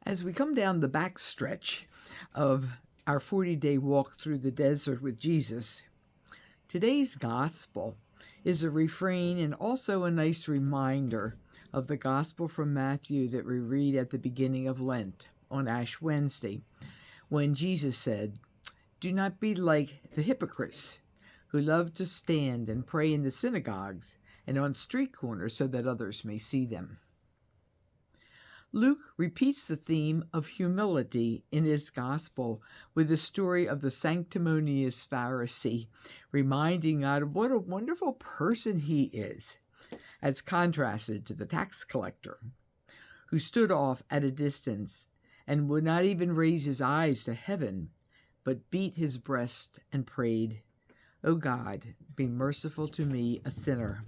As we come down the back stretch of our 40-day walk through the desert with Jesus, today's gospel is a refrain and also a nice reminder of the gospel from Matthew that we read at the beginning of Lent on Ash Wednesday, when Jesus said, "Do not be like the hypocrites who love to stand and pray in the synagogues and on street corners so that others may see them." Luke repeats the theme of humility in his gospel with the story of the sanctimonious Pharisee, reminding God of what a wonderful person he is, as contrasted to the tax collector, who stood off at a distance and would not even raise his eyes to heaven, but beat his breast and prayed, "O God, be merciful to me, a sinner."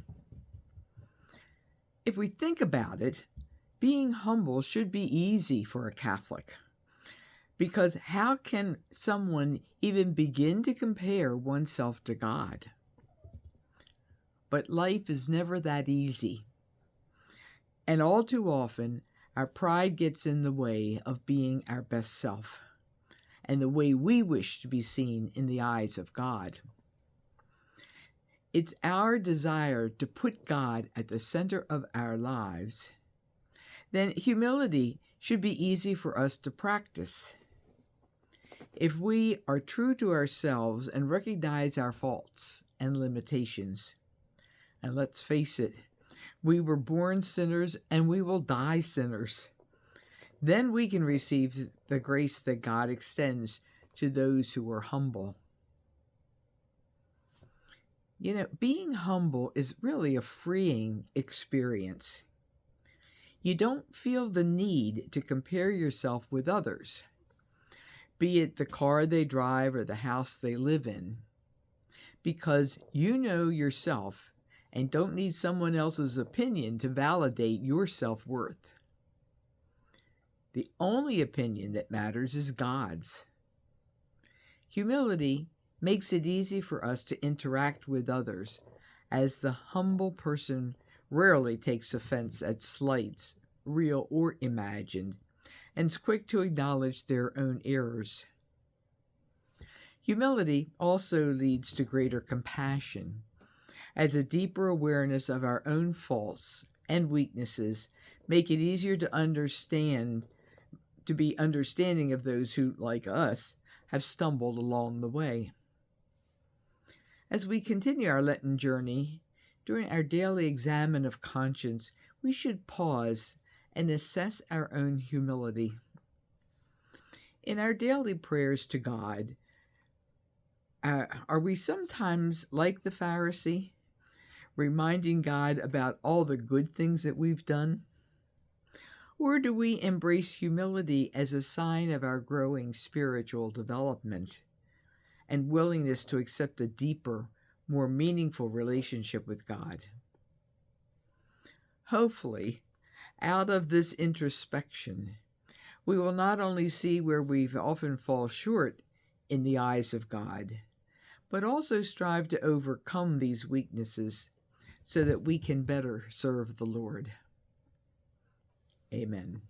If we think about it, being humble should be easy for a Catholic, because how can someone even begin to compare oneself to God? But life is never that easy, and all too often our pride gets in the way of being our best self and the way we wish to be seen in the eyes of God. It's our desire to put God at the center of our lives. Then humility should be easy for us to practice. If we are true to ourselves and recognize our faults and limitations, and let's face it, we were born sinners and we will die sinners, then we can receive the grace that God extends to those who are humble. Being humble is really a freeing experience. You don't feel the need to compare yourself with others, be it the car they drive or the house they live in, because you know yourself and don't need someone else's opinion to validate your self-worth. The only opinion that matters is God's. Humility makes it easy for us to interact with others, as the humble person rarely takes offense at slights, real or imagined, and is quick to acknowledge their own errors. Humility also leads to greater compassion, as a deeper awareness of our own faults and weaknesses make it easier to be understanding of those who, like us, have stumbled along the way. As we continue our Lenten journey, during our daily examen of conscience, we should pause and assess our own humility. In our daily prayers to God, are we sometimes like the Pharisee, reminding God about all the good things that we've done? Or do we embrace humility as a sign of our growing spiritual development and willingness to accept a deeper, more meaningful relationship with God? Hopefully, out of this introspection, we will not only see where we often fall short in the eyes of God, but also strive to overcome these weaknesses so that we can better serve the Lord. Amen.